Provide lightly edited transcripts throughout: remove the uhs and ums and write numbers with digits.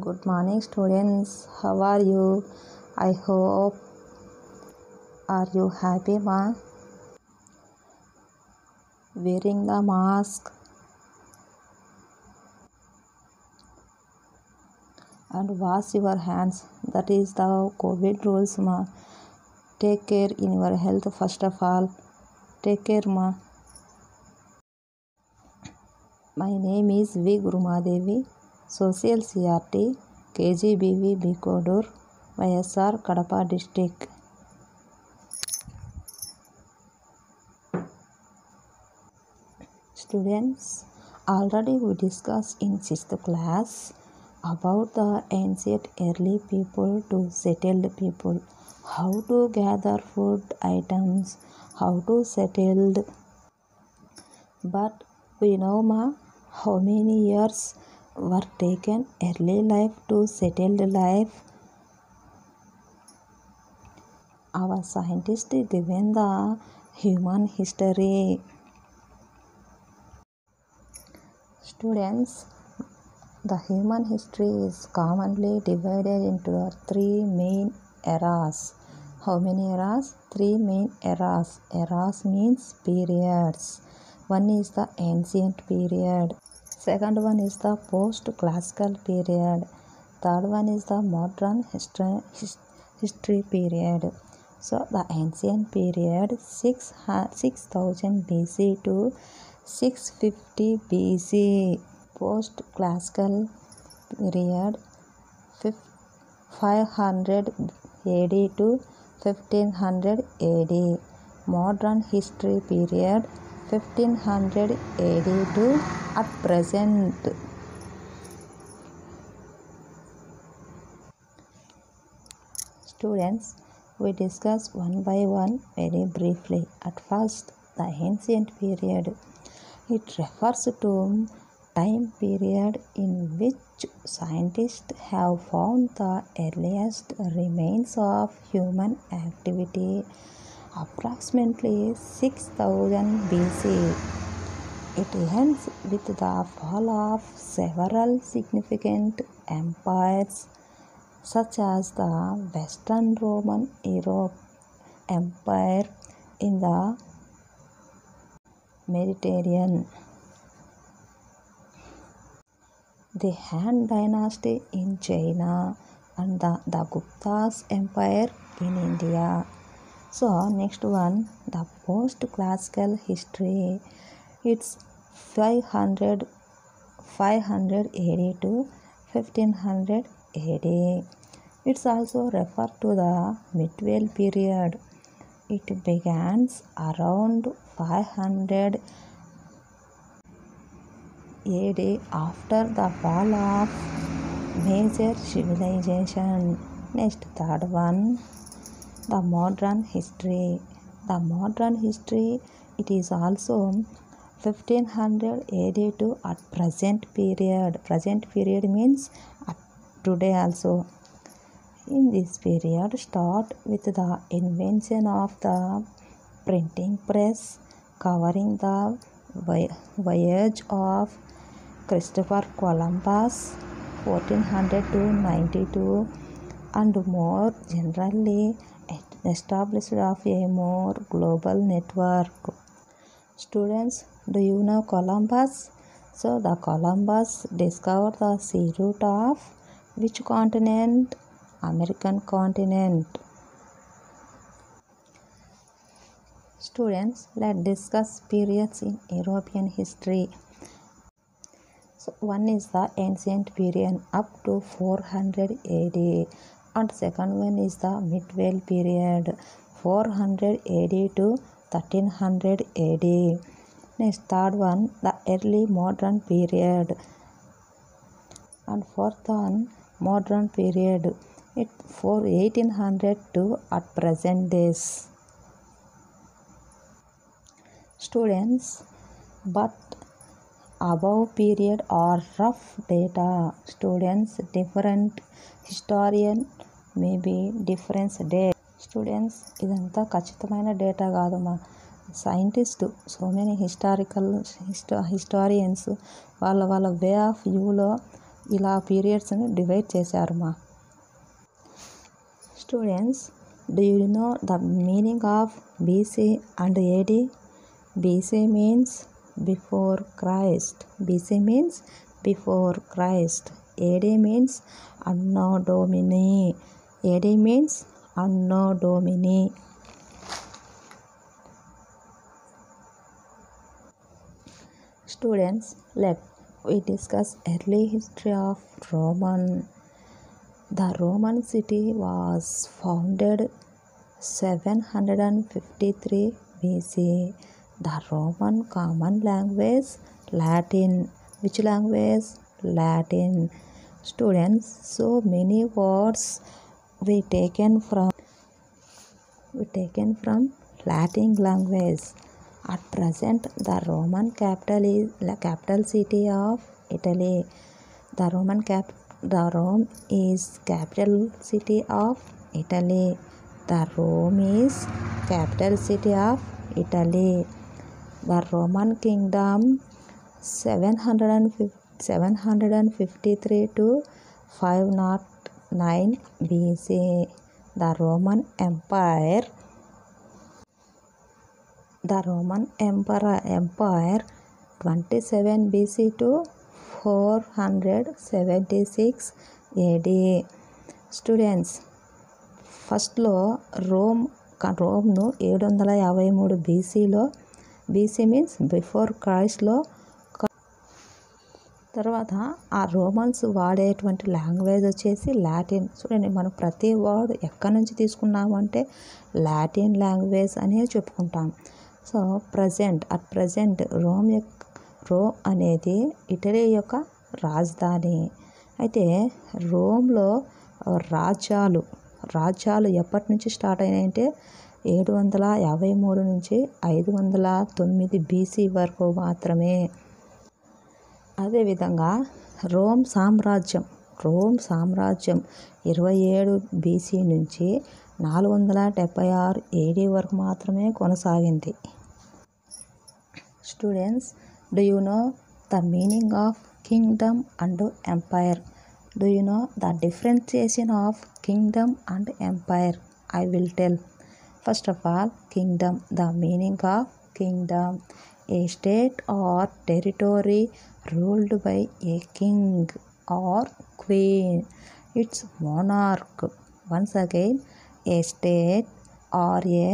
Good morning students, how are you? I hope are you happy ma? Wearing the mask and wash your hands. That is the COVID rules ma. Take care in your health first of all. Take care ma. My name is Gurumadevi, Social CRT, KGBV B Koduru, YSR Kadapa district. Students, already we discussed in 6th class about the ancient early people to settled people, how to gather food items, how to settled. But we know ma, how many years were taken early life to settled life. Our scientists given the human history. Students, the human history is commonly divided into three main eras. How many eras? Three main eras. Eras means periods. One is the ancient period. Second one is the post-classical period. Third one is the modern history period. So the ancient period 6000 BC to 650 BC. Post-classical period 500 AD to 1500 AD. Modern history period 1500 AD to at present. Students, we discuss one by one very briefly. At first, the ancient period. It refers to time period in which scientists have found the earliest remains of human activity, approximately 6000 BC. It ends with the fall of several significant empires such as the Western Roman Empire in the Mediterranean, the Han Dynasty in China, and the Gupta's Empire in India. So next one, the post-classical history. It's 500 AD to 1500 AD. It's also referred to the medieval period. It begins around 500 AD after the fall of major civilization. Next, third one, the modern history. The modern history, it is also 1500 AD to at present period. Present period means at today also. In this period, start with the invention of the printing press, covering the voyage of Christopher Columbus 1400 to 92, and more generally established of a more global network. Students, do you know Columbus? So the Columbus discovered the sea route of which continent? American continent. Students, let's discuss periods in European history. So one is the ancient period up to 400 AD, and second one is the medieval period 400 AD to 1300 AD. Next, third one, the early modern period, and fourth one, modern period, it for 1800 to at present days. Students, but above period are rough data. Students, different historian may be different date. Students, ఇదంతా ఖచ్చితమైన data కాదమ్మా. Scientist so many historians వాళ్ళ way of వ్యూలో ఇలా పీరియడ్స్ని divide చేశారు. Students, do you know the meaning of BC and AD? BC means before Christ. BC means before Christ. AD means Anno Domini. AD means Anno Domini. Students, let we discuss early history of Roman. The Roman city was founded 753 BC. The Roman common language Latin. Which language? Latin. Students, so many words we taken from Latin language. At present, the Roman capital is the capital city of Italy. The Rome is capital city of Italy. The Rome is capital city of Italy. The Roman Kingdom 753 to 509 BC. The Roman Empire 27 BC to 476 AD. Students, ఫస్ట్లో రోమ్ను 753 BCలో, BC means before క్రైస్ట్లో, తర్వాత ఆ Romans వాడేటువంటి language వచ్చేసి Latin. చూడండి, మనం ప్రతి word ఎక్కడి నుంచి తీసుకున్నామంటే లాటిన్ లాంగ్వేజ్ అనే చెప్పుకుంటాం. సో అట్ ప్రజెంట్ రోమ్ అనేది ఇటలీ యొక్క రాజధాని. అయితే రోమ్లో రాజ్యాలు ఎప్పటి నుంచి స్టార్ట్ అయినాయంటే 753 నుంచి 509 BC వరకు మాత్రమే. అదేవిధంగా రోమ్ సామ్రాజ్యం 27 BC నుంచి 476 AD వరకు మాత్రమే కొనసాగింది. Students, do you know the meaning of kingdom and empire? Do you know the differentiation of kingdom and empire? I will tell. First of all, kingdom. The meaning of kingdom: a state or territory ruled by a king or queen, its monarch. Once again, a state or a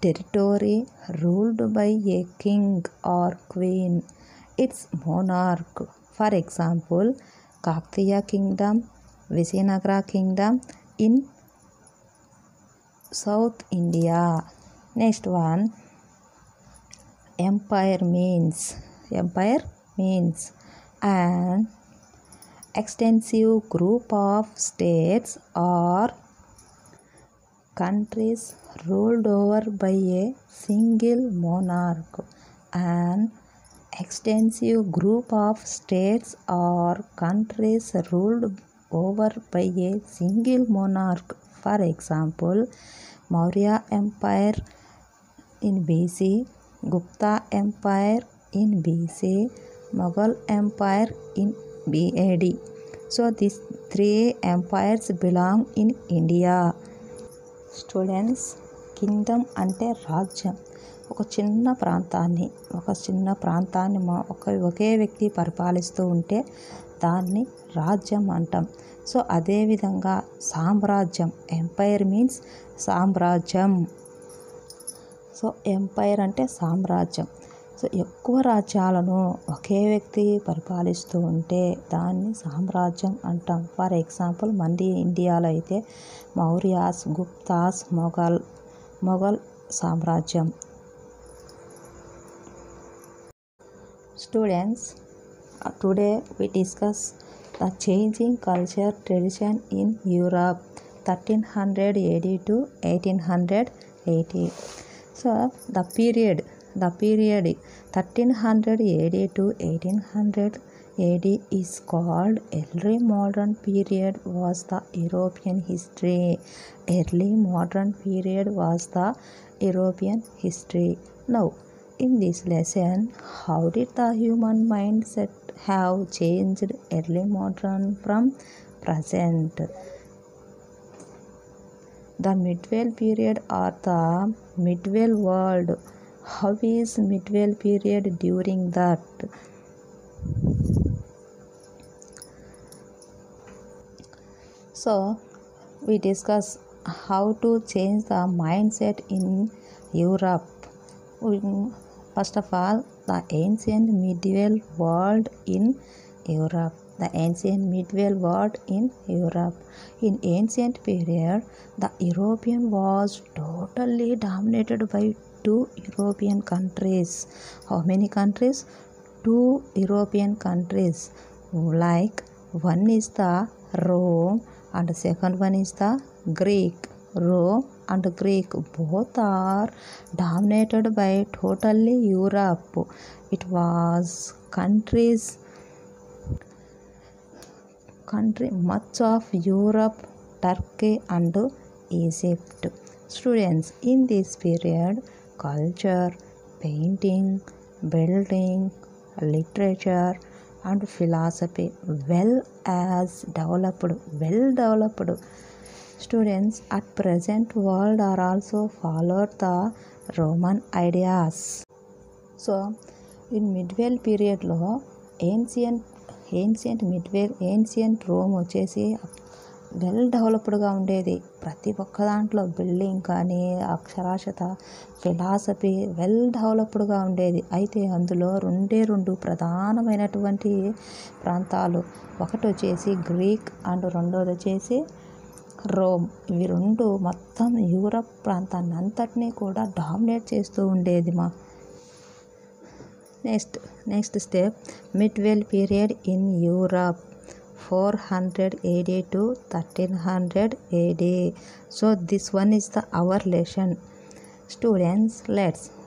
territory ruled by a king or queen, its monarch. For example, Kaktiya kingdom, Vizianagara kingdom in South India. Next one, empire means an extensive group of states or countries ruled over by a single monarch. An extensive group of states or countries ruled over by a single monarch. For example, Maurya Empire in BC, Gupta Empire in BC, Mughal Empire in AD. So these three empires belong in India. Students, Kingdom అంటే రాజ్యం. ఒక చిన్న ప్రాంతాన్ని ఒకే వ్యక్తి పరిపాలిస్తూ ఉంటే దాన్ని రాజ్యం అంటాం. సో అదేవిధంగా సామ్రాజ్యం, ఎంపైర్ మీన్స్ సామ్రాజ్యం. సో ఎంపైర్ అంటే సామ్రాజ్యం. సో ఎక్కువ రాజ్యాలను ఒకే వ్యక్తి పరిపాలిస్తూ ఉంటే దాన్ని సామ్రాజ్యం అంటాం. ఫర్ ఎగ్జాంపుల్ మన ఇండియాలో అయితే మౌర్యాస్, గుప్తాస్, మొఘల్ సామ్రాజ్యం. Students, today we discuss the changing culture tradition in Europe 1300 AD to 1880. So the period 1300 AD to 1800 AD is called early modern period. Was the European history. Early modern period was the European history. Now in this lesson, how did the human mindset have changed early modern from present? The medieval period or the medieval world. How is medieval period during that? So we discuss how to change the mindset in Europe. First of all, the ancient medieval world in Europe. The ancient medieval world in Europe. In ancient period, the European was totally dominated by two European countries. How many countries? Two European countries. Like one is the Rome and the second one is the Greek. Rome and Greek both are dominated by totally Europe. It was country much of Europe, Turkey and Egypt. Students, in this period, culture, painting, building, literature and philosophy well developed. Students, at present world are also followed the Roman ideas. So in medieval period లో ancient Rome వచ్చేసి well డెవలప్డ్గా ఉండేది. ప్రతి ఒక్క దాంట్లో building కానీ అక్షరాస్యత philosophy well డెవలప్డ్గా ఉండేది. అయితే అందులో రెండు ప్రధానమైనటువంటి ప్రాంతాలు, ఒకటి వచ్చేసి గ్రీక్ అండ్ రెండోది వచ్చేసి రోమ్. ఇవి రెండు మొత్తం యూరప్ ప్రాంతాన్ని అంతటినీ కూడా డామినేట్ చేస్తూ ఉండేది. Next step, medieval period in Europe 400 AD to 1300 AD. So this one is our lesson. Students,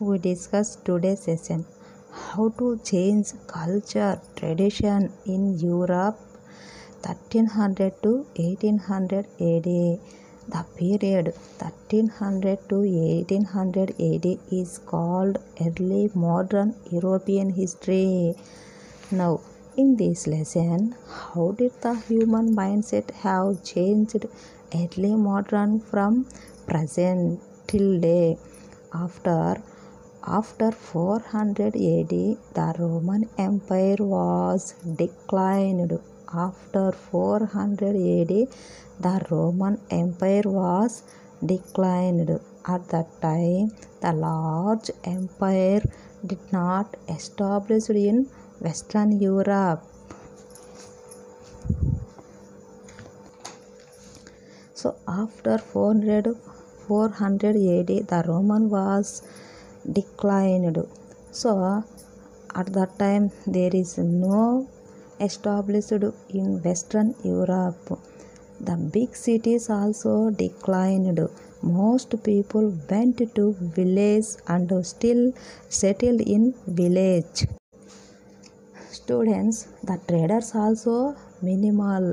we discuss today's session how to change culture tradition in Europe 1300 to 1800 AD. The period 1300 to 1800 AD is called early modern European history. Now, in this lesson, how did the human mindset have changed early modern from present till day? After 400 AD, the Roman Empire was declined. After 400 AD, the Roman Empire was declined. At that time, the large empire did not establish in Western Europe. So after 400 AD, the Roman was declined. So at that time, there is no established in Western Europe. The big cities also declined. Most people went to village and still settled in village. Students, the traders also minimal.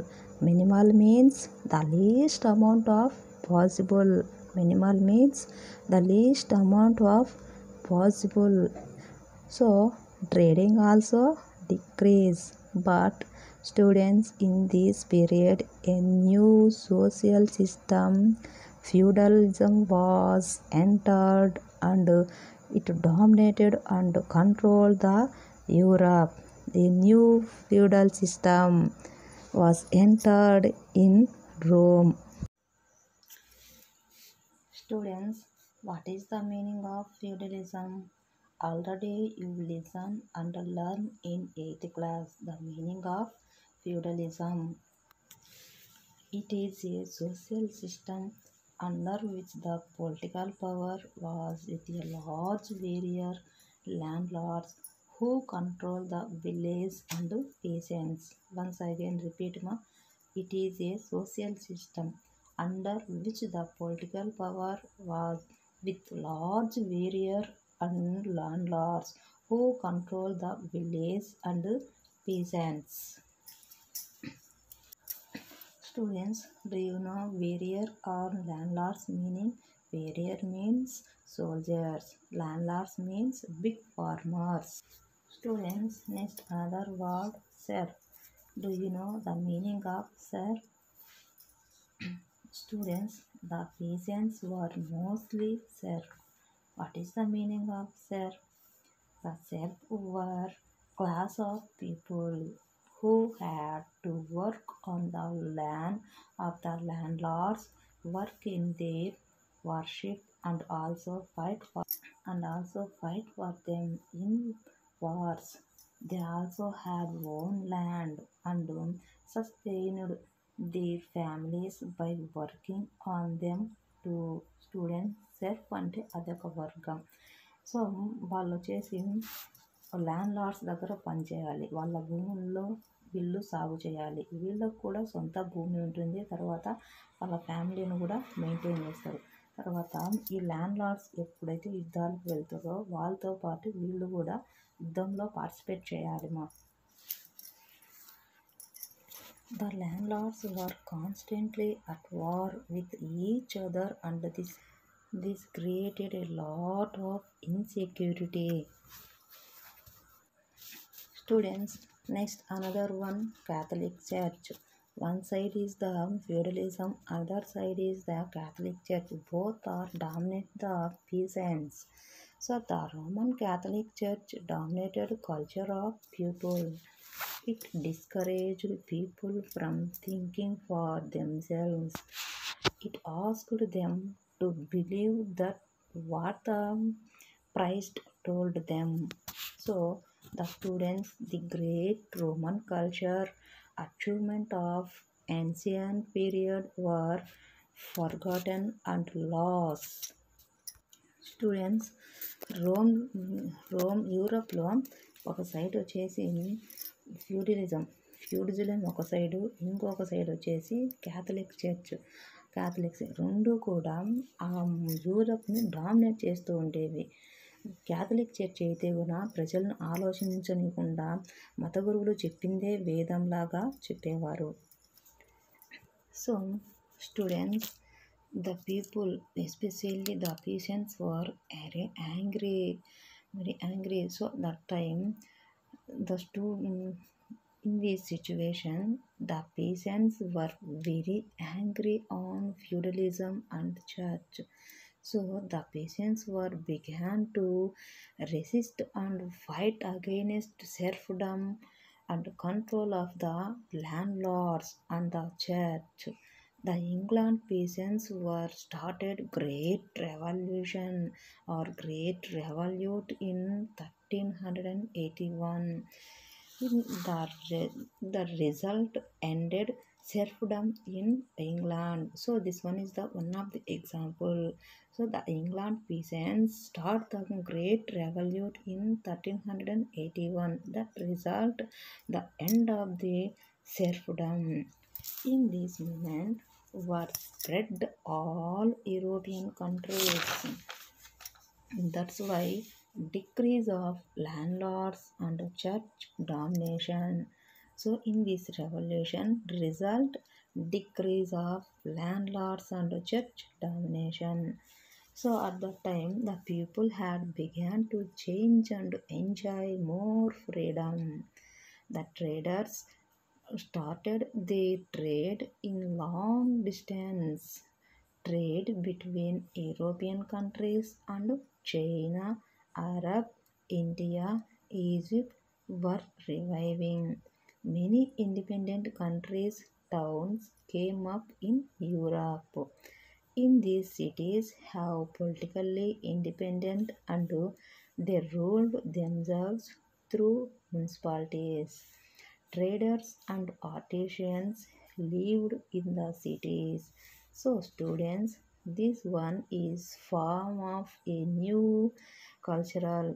Minimal means the least amount of possible. Minimal means the least amount of possible. So trading also decrease. But students, in this period a new social system, feudalism, was entered and it dominated and controlled the Europe. The new feudal system was entered in Rome. Students, what is the meaning of feudalism? Already you listen and learn in 8th class the meaning of feudalism. It is a social system under which the political power was with a large warrior landlords who control the village and peasants. Once again repeat it is a social system under which the political power was with large warrior and landlords who control the village and peasants. Students, do you know warrior or landlords meaning? Warrior means soldiers, landlords means big farmers. Students, next another word, serf. Do you know the meaning of serf? Students, the peasants were mostly serf. What is the meaning of serf? The serf were class of people who had to work on the land of the landlords, work in their worship, and also fight for them in wars. They also had own land and sustained their families by working on them to students. SERP అంటే అదొక వర్గం. So వాళ్ళు వచ్చేసి land Lord's దగ్గర పనిచేయాలి, వాళ్ళ భూముల్లో వీళ్ళు సాగు చేయాలి, వీళ్ళకు కూడా సొంత భూమి ఉంటుంది, తర్వాత వాళ్ళ ఫ్యామిలీని కూడా మెయింటైన్ చేస్తారు. తర్వాత ఈ ల్యాండ్ లార్డ్స్ ఎప్పుడైతే యుద్ధాలకు వెళ్తారో వాళ్ళతో పాటు వీళ్ళు కూడా యుద్ధంలో పార్టిసిపేట్ చేయాలి. The landlords were constantly at war with each other and this created a lot of insecurity. Students, next another one, Catholic Church. One side is the feudalism, other side is the Catholic Church. Both are dominate the peasants. So the Roman Catholic Church dominated culture of people. It discouraged people from thinking for themselves. It asked them to believe that what the priest told them. So the students, the great Roman culture achievement of ancient period were forgotten and lost. Students, Rome యూరోప్లో ఒక side వచ్చేసి feudalism ఒక side, ఇంకొక side వచ్చేసి Catholics రెండు కూడా ఆ యూరోప్ని dominate చేస్తూ ఉండేవి. క్యాథలిక్ చర్చ్ అయితే కూడా ప్రజలను ఆలోచించకుండా మత గురువులు చెప్పిందే వేదంలాగా చెప్పేవారు. So students, the people, especially the peasants, were very angry. So that time in this situation the peasants were very angry on feudalism and church. So the peasants began to resist and fight against serfdom and control of the landlords and the church. The England peasants started Great Revolution in 1381. The result ended serfdom in England. So this one is the one of the example. So the England peasants start the Great Revolution in 1381. That result the end of the serfdom. In this movement were spread all European countries. That's why decrease of landlords and church domination. So in this revolution result decrease of landlords and church domination. So at that time the people had began to change and enjoy more freedom. The traders started their trade in long distance trade between European countries and China, Arab, India, Egypt were reviving. Many independent countries, towns came up in Europe. In these cities have politically independent and they ruled themselves through municipalities. Traders and artisans lived in the cities. So students, this one is form of a new cultural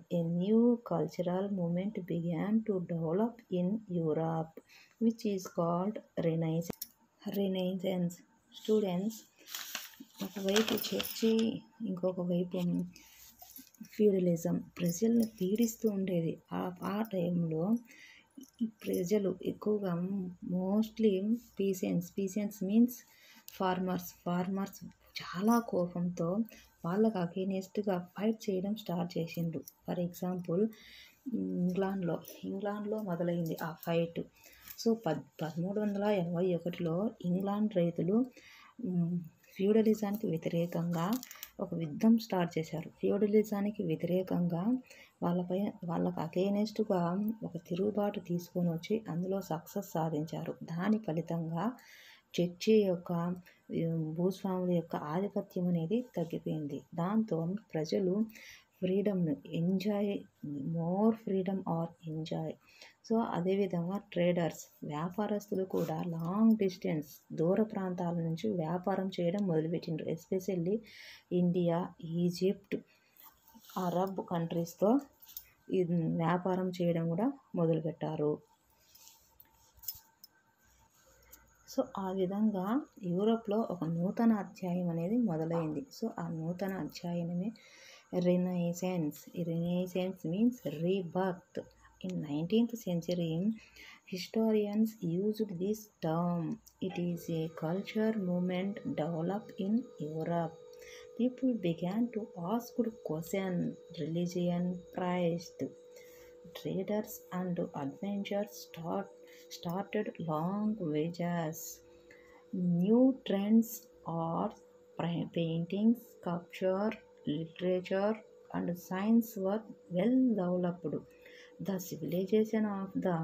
movement began to develop in Europe, which is called Renaissance. Students, ఒకవైపు church, ఇంకొక వైపు feudalism ప్రజలను పీడిస్తూ ఉండేది. ఆ టైంలో ఈ ప్రజలు ఎక్కువగా మోస్ట్లీ పీసెంట్స్ మీన్స్ ఫార్మర్స్ చాలా కోపంతో వాళ్ళకు అగెయినెస్ట్గా ఫైట్ చేయడం స్టార్ట్ చేసిండ్రు. ఫర్ ఎగ్జాంపుల్ ఇంగ్లాండ్లో మొదలైంది ఆ ఫైట్. సో 1381లో ఇంగ్లాండ్ రైతులు ఫ్యూడలిజానికి వ్యతిరేకంగా ఒక యుద్ధం స్టార్ట్ చేశారు. ఫ్యూడలిజానికి వ్యతిరేకంగా వాళ్ళకు అగైనెస్ట్గా ఒక తిరుగుబాటు తీసుకొని వచ్చి అందులో సక్సెస్ సాధించారు. దాని ఫలితంగా చర్చి యొక్క భూస్వాముల యొక్క ఆధిపత్యం అనేది తగ్గిపోయింది. దాంతో ప్రజలు ఫ్రీడమ్ను more freedom are enjoy. So అదేవిధంగా ట్రేడర్స్, వ్యాపారస్తులు కూడా లాంగ్ డిస్టెన్స్, దూర ప్రాంతాల నుంచి వ్యాపారం చేయడం మొదలుపెట్టిండ్రు. ఎస్పెషల్లీ ఇండియా, ఈజిప్ట్, అరబ్ కంట్రీస్తో వ్యాపారం చేయడం కూడా మొదలుపెట్టారు. సో ఆ విధంగా యూరోప్లో ఒక నూతన అధ్యాయం అనేది మొదలైంది. సో ఆ నూతన అధ్యాయమే Renaissance. Renaissance means rebirth. In 19th century, historians used this term. It is a culture movement developed in Europe. People began to ask questions. Religion, priest, traders and adventurers started long voyages. New trends are painting, sculpture, literature and science were well developed. The civilization of the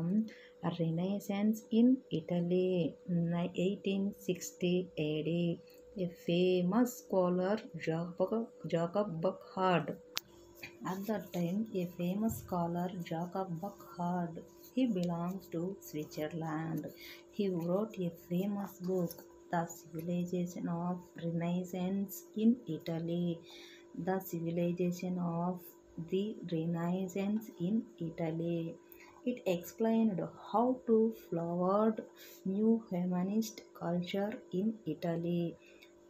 Renaissance in Italy, 1860 AD. A famous scholar, Jacob Burckhardt. At that time, a famous scholar, Jacob Burckhardt, he belongs to Switzerland. He wrote a famous book, The Civilization of Renaissance in Italy. The Civilization of the Renaissance in Italy. It explained how to flowered new humanist culture in Italy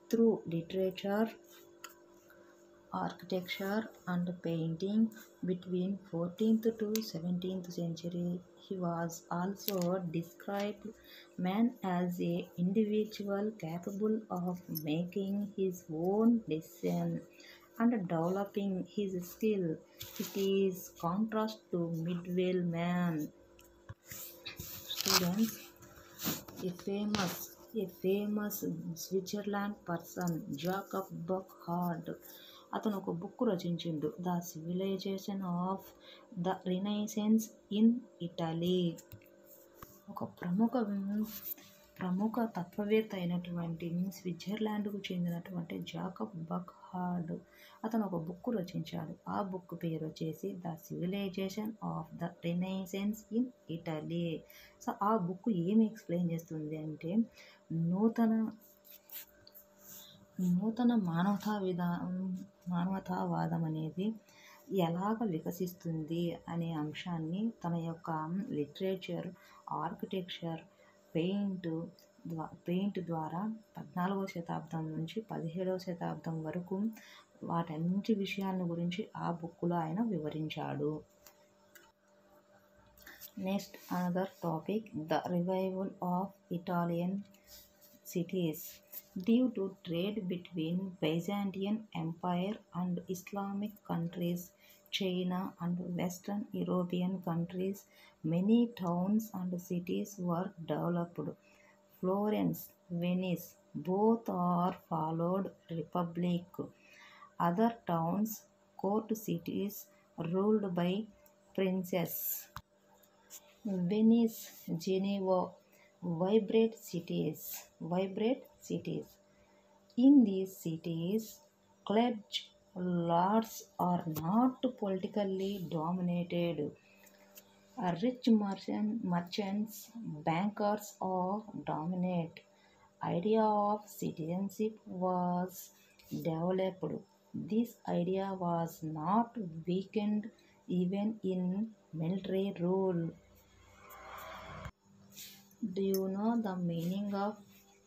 through literature, architecture and painting between 14th to 17th century. He was also described man as a individual capable of making his own decision and developing his skill. It is contrast to medieval man. Students, a famous Switzerland person, Jacob Burckhardt, అతను ఒక book రచించిండు, the civilisation of the renaissance in Italy. ఒక ప్రముఖ తత్వవేత్త అయినటువంటి స్విట్జర్లాండ్కు చెందినటువంటి Jacob బర్క్హార్డ్ అతను ఒక బుక్ రచించాడు. ఆ బుక్ పేరు వచ్చేసి the civilisation of the renaissance in Italy. So ఆ బుక్ ఏమి ఎక్స్ప్లెయిన్ చేస్తుంది అంటే నూతన మానవతావాదం అనేది ఎలాగ వికసిస్తుంది అనే అంశాన్ని తన యొక్క లిటరేచర్, ఆర్కిటెక్చర్, పెయింట్ ద్వారా 14వ శతాబ్దం నుంచి 17వ శతాబ్దం వరకు వాటన్నిటి విషయాల గురించి ఆ బుక్లో ఆయన వివరించాడు. Next another topic, the revival of Italian cities. Due to trade between Byzantine Empire and Islamic countries, China and Western European countries, many towns and cities were developed. Florence, Venice, both are followed republic. Other towns, court cities ruled by princes. Venice, Geneva, vibrant cities. In these cities, clergy lords are not politically dominated. Rich merchants, bankers are dominant. Idea of citizenship was developed. This idea was not weakened even in military rule. Do you know the meaning of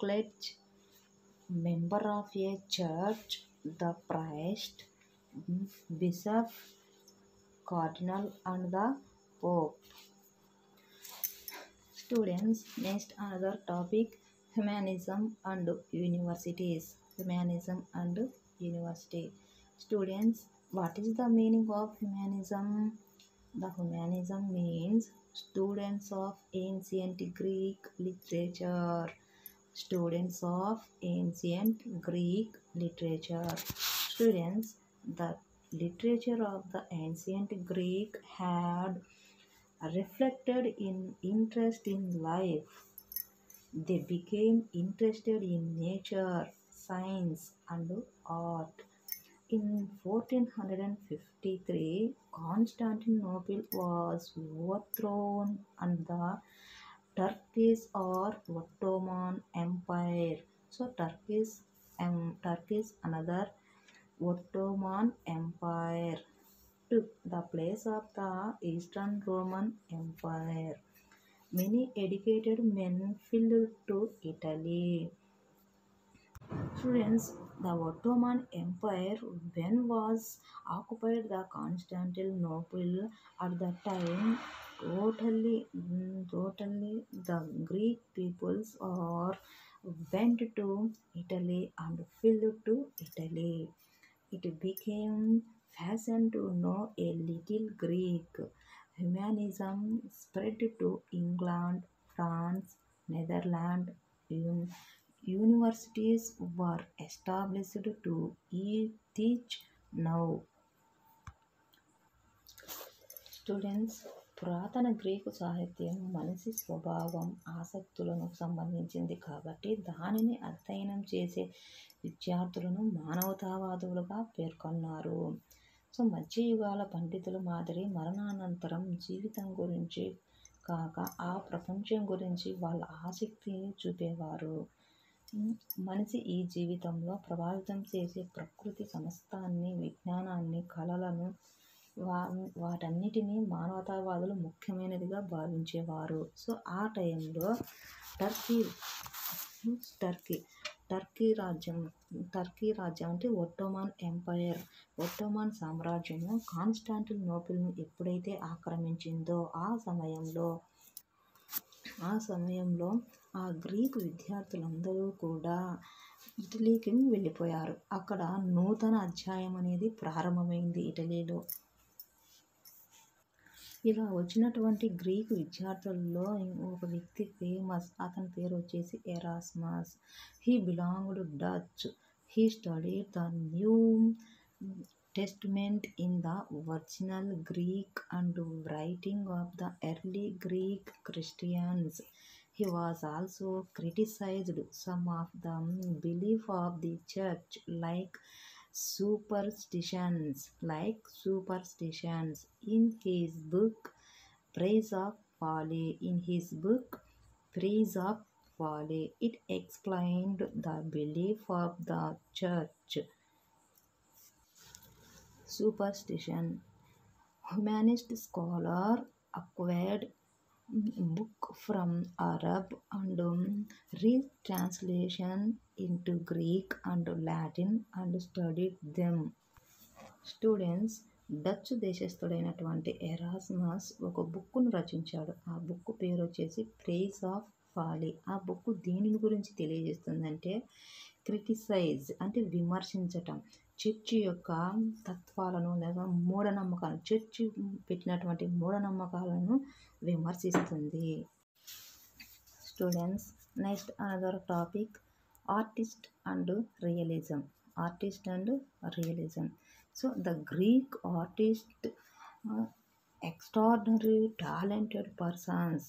clergy? Member of a church, the priest, bishop, cardinal and the pope. Students, next another topic, humanism and universities. Humanism and university. Students, what is the meaning of humanism? The humanism means students of ancient Greek literature. Students of ancient Greek literature. Students, the literature of the ancient Greek had reflected in interest in life. They became interested in nature, science, and art. In 1453, Constantinople was overthrown and the Turkish or Ottoman Empire. So Turkish another Ottoman Empire took the place of the Eastern Roman Empire. Many educated men fled to Italy. Students, the Ottoman Empire when was occupied the Constantinople at the time. Totally the Greek peoples are went to Italy and fled to Italy. It became fashion to know a little Greek. Humanism spread to England, France, Netherlands. Universities were established to teach now. Students, పురాతన Greek సాహిత్యం మనిషి స్వభావం, ఆసక్తులకు సంబంధించింది కాబట్టి దానిని అధ్యయనం చేసే విద్యార్థులను మానవతావాదులుగా పేర్కొన్నారు. సో మధ్యయుగాల పండితుల మాదిరి మరణానంతరం జీవితం గురించి కాక ఆ ప్రపంచం గురించి వాళ్ళ ఆసక్తి చూపేవారు. మనిషి ఈ జీవితంలో ప్రభావితం చేసే ప్రకృతి సమస్తాన్ని, విజ్ఞానాన్ని, కళలను వాటన్నిటినీ మానవతావాదులు ముఖ్యమైనదిగా భావించేవారు. సో ఆ టైంలో టర్కీ రాజ్యం అంటే ఒట్టోమన్ ఎంపైర్, ఒట్టోమన్ సామ్రాజ్యము కాన్స్టాంటినోపుల్ను ఎప్పుడైతే ఆక్రమించిందో ఆ సమయంలో ఆ గ్రీకు విద్యార్థులందరూ కూడా ఇటలీకి వెళ్ళిపోయారు. అక్కడ నూతన అధ్యాయం అనేది ప్రారంభమైంది ఇటలీలో. ఇలా వచ్చినటువంటి గ్రీకు విద్యార్థుల్లో ఒక వ్యక్తి ఫేమస్. అతని పేరు వచ్చేసి Erasmus. He belonged Dutch. He studied the new testament in the original Greek and writing of the early Greek Christians. He was also criticized some of the belief of the church like superstitions. In his book Praise of Folly, it explained the belief of the church. Superstition. Humanist scholar acquired book from Arab and retranslation into Greek and Latin and studied them. Students, Dutch దేశస్థుడైనటువంటి Erasmus ఒక బుక్కును రచించాడు. ఆ book పేరు వచ్చేసి praise of folly. ఆ book దీనిని గురించి తెలియజేస్తుందంటే క్రిటిసైజ్ అంటే విమర్శించటం, చర్చి యొక్క తత్వాలను లేదా మూఢనమ్మకాలను, చర్చి పెట్టినటువంటి మూఢనమ్మకాలను విమర్శిస్తుంది. Students, next another topic artist and realism. So the Greek artists, extraordinary talented persons.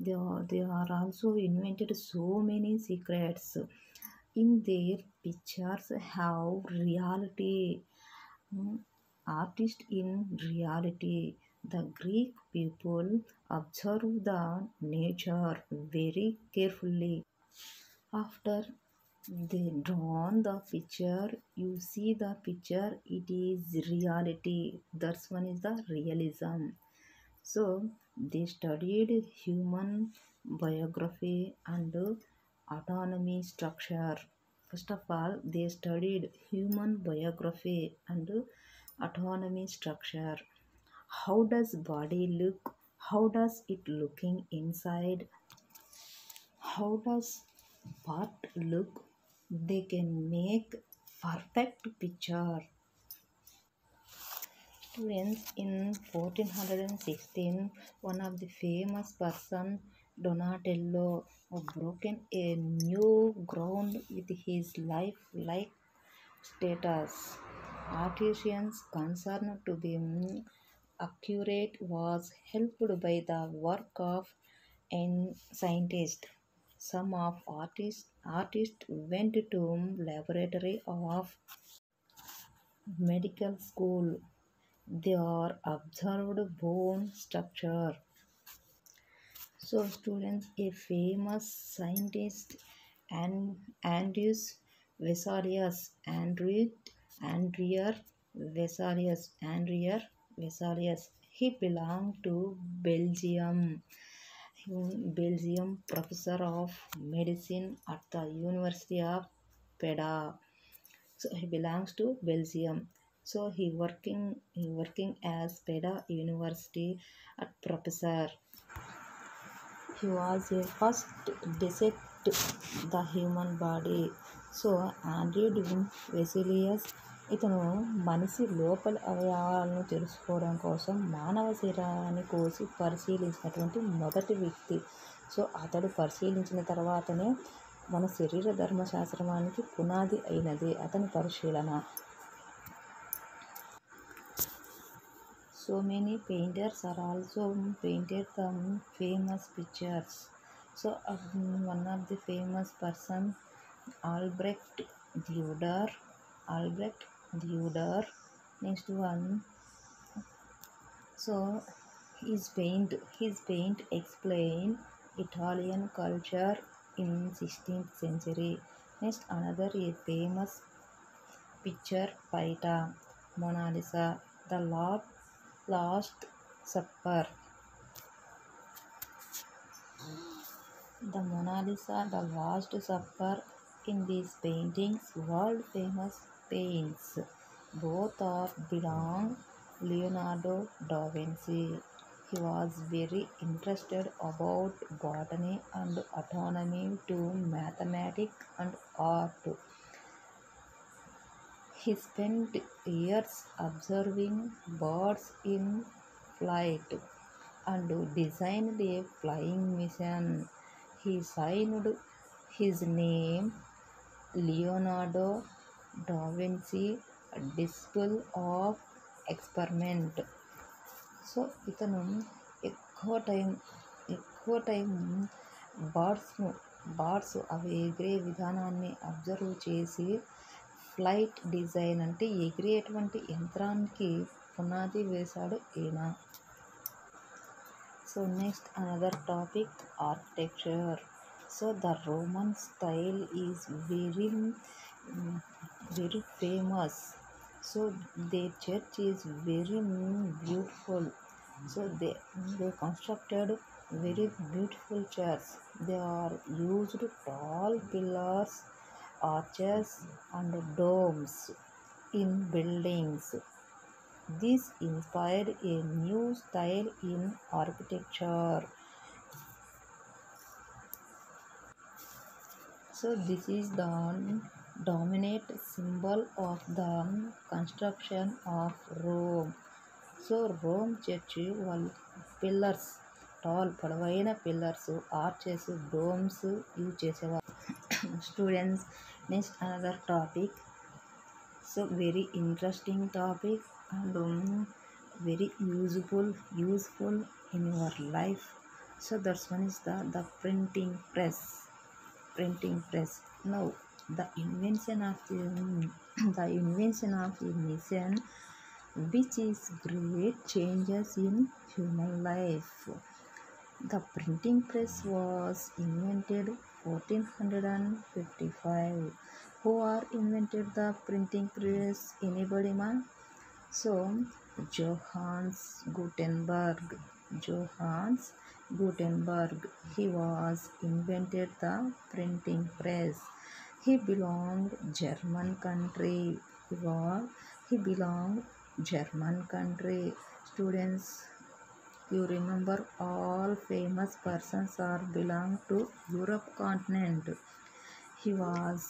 They are also invented so many secrets. In their pictures have reality. Artist in reality. The Greek people observe the nature very carefully. After they drawn the picture, you see the picture, it is reality. That's one is the realism. So they studied human biography and autonomy structure. First of all, they studied human biography and autonomy structure. How does body look? How does it looking inside? How does part look? They can make perfect picture. Students, in 1416, one of the famous person, Donatello, broken a new ground with his lifelike status. Artisans concerned to be accurate was helped by the work of scientists. Some of artists went to laboratory of medical school. They are observed bone structure. So students, a famous scientist and Andreas Vesalius, Andrea Vesalius. He belonged to Belgium, professor of medicine at the University of Peda. So he belongs to Belgium. So he working as Peda University at professor. He was a first dissect the human body. So Andrew Vesalius ఇతను మనిషి లోపలి అవయవాలను తెలుసుకోవడం కోసం మానవ శరీరాన్ని కోసి పరిశీలించినటువంటి మొదటి వ్యక్తి. సో అతడు పరిశీలించిన తర్వాతనే మన శరీర ధర్మశాస్త్రానికి పునాది అయినది అతని పరిశీలన. So many painters are also painted the famous pictures. So one of the famous person, Albrecht Dürer. Next one. So his paint explain Italian culture in 16th century. Next, another a famous picture, Paita, Mona Lisa, the Last Supper. The Mona Lisa, the Last Supper, in these paintings, world famous paints. Both are belong Leonardo da Vinci. He was very interested about botany and astronomy to mathematics and art. He spent years observing birds in flight and designed a flying machine. He signed his name Leonardo da Vinci, disciple of experiment. So ఇతను ఎక్కువ time birds అవి ఎగిరే విధానాన్ని observe చేసి flight design అంటే ఎగిరేటువంటి యంత్రానికి పునాది వేశాడు ఈయన. So next another topic, architecture. So the Roman style is very famous. So their church is very beautiful. So they constructed very beautiful church. They are used tall pillars, arches and domes in buildings. This inspired a new style in architecture. So this is the dominant symbol of the construction of Rome. So Rome church వాళ్ళ pillars, పొడవైన pillars, arches, Doms use చేసేవారు. Students, next another topic. So very interesting topic and very useful in your life. So that's one is the printing press. Now the invention of the machine, which is great changes in human life. The printing press was invented 1455. Who are invented the printing press? Anybody ma? So Johannes Gutenberg, he was invented the printing press. He belonged German country. Students, you remember all famous persons are belong to Europe continent. He was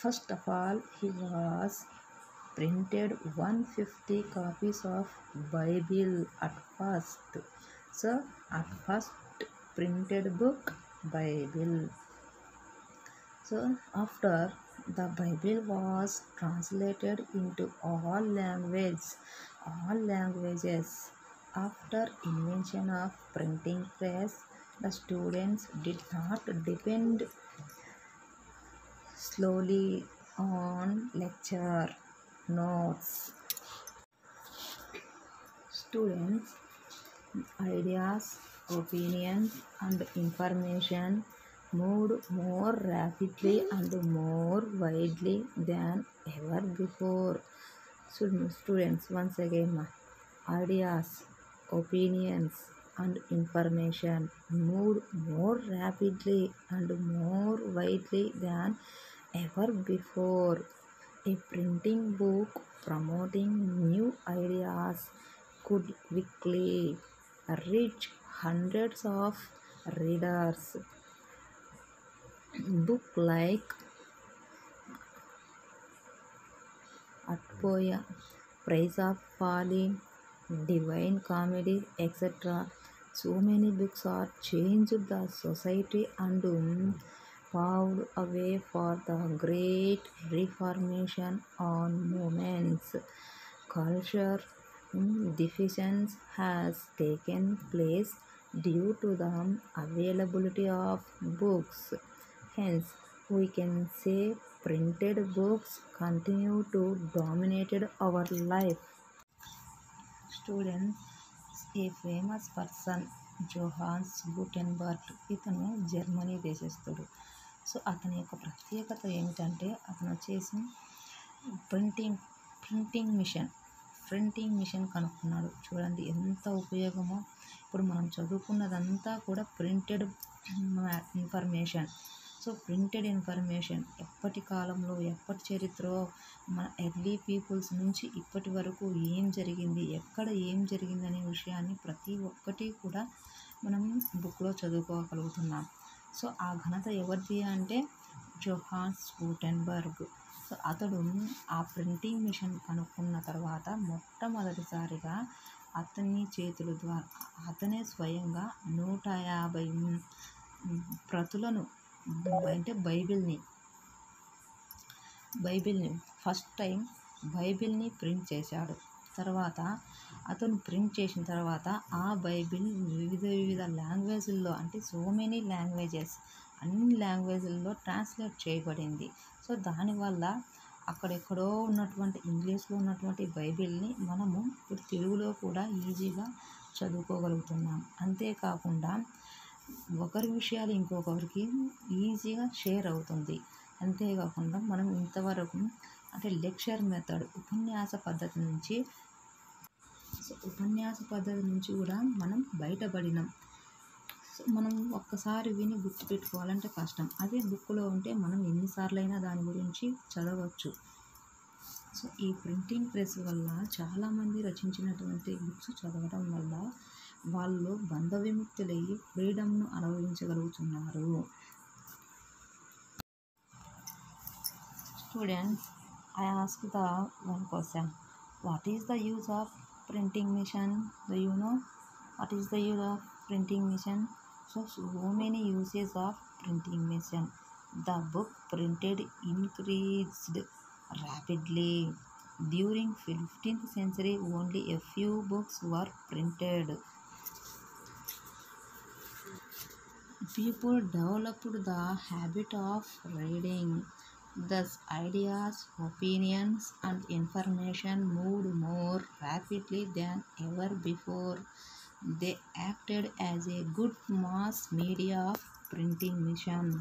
First of all, he was printed 150 copies of Bible at first. So at first printed book Bible. So after the Bible was translated into all languages. After invention of printing press, the students did not depend slowly on lecture notes. Students' ideas, opinions, and information moved more rapidly and more widely than ever before. Students, once again, ideas, opinions, and information moved more rapidly and more widely than ever before. A printing book promoting new ideas could quickly reach hundreds of readers. Book like Atpoya, Praise of Folly, Divine Comedy, etc. So many books are changed the society and paved a way for the great reformation on movements. Culture deficiency has taken place due to the availability of books. Hence, we can say printed books continue to dominate our life. Students, a famous person, జోహాన్స్ Gutenberg, ఇతను Germany దేశస్థుడు. So అతని యొక్క ప్రత్యేకత ఏమిటంటే అతను వచ్చేసి printing machine కనుక్కున్నాడు. చూడండి ఎంత ఉపయోగమో. ఇప్పుడు మనం చదువుకున్నదంతా కూడా printed information. So printed information ఎప్పటి కాలంలో ఎప్పటి చరిత్ర మన ఎర్లీ పీపుల్స్ నుంచి ఇప్పటి వరకు ఏం జరిగింది, ఎక్కడ ఏం జరిగింది అనే విషయాన్ని ప్రతి ఒక్కటి కూడా మనం బుక్లో చదువుకోగలుగుతున్నాం. సో ఆ ఘనత ఎవరిది అంటే జోహాన్స్ గుటెన్బర్గ్. సో అతడు ఆ ప్రింటింగ్ మిషన్ కనుక్కున్న తర్వాత మొట్టమొదటిసారిగా అతని చేతుల ద్వారా అతనే స్వయంగా 150 ప్రతులను అంటే బైబిల్ని ఫస్ట్ టైం బైబిల్ని ప్రింట్ చేశాడు. తర్వాత అతను ప్రింట్ చేసిన తర్వాత ఆ బైబిల్ వివిధ లాంగ్వేజ్ల్లో అంటే సో మెనీ లాంగ్వేజెస్ అన్ని లాంగ్వేజ్ల్లో ట్రాన్స్లేట్ చేయబడింది. సో దానివల్ల అక్కడెక్కడో ఉన్నటువంటి ఇంగ్లీష్లో ఉన్నటువంటి బైబిల్ని మనము ఇప్పుడు తెలుగులో కూడా ఈజీగా చదువుకోగలుగుతున్నాం. అంతేకాకుండా ఒకరి విషయాలు ఇంకొకరికి ఈజీగా షేర్ అవుతుంది. అంతేకాకుండా మనం ఇంతవరకు అంటే లెక్చర్ మెథడ్ ఉపన్యాస పద్ధతి నుంచి కూడా మనం బయటపడినాం. సో మనం ఒక్కసారి విని గుర్తుపెట్టుకోవాలంటే కష్టం. అదే బుక్లో ఉంటే మనం ఎన్నిసార్లైనా దాని గురించి చదవచ్చు. సో ఈ ప్రింటింగ్ ప్రెస్ వల్ల చాలామంది రచించినటువంటి బుక్స్ చదవడం వల్ల వాళ్ళు బంధ విముక్తులయ్యి ఫ్రీడమ్ను అనుభవించగలుగుతున్నారు. Students, I ask the one question. What is the use of printing machine? Do you know what is the use of printing machine? So many uses of printing machine. The book printed increased rapidly. During 15th century, only a few books were printed. People developed the habit of reading. Thus, ideas, opinions, and information moved more rapidly than ever before. They acted as a good mass media of printing machine.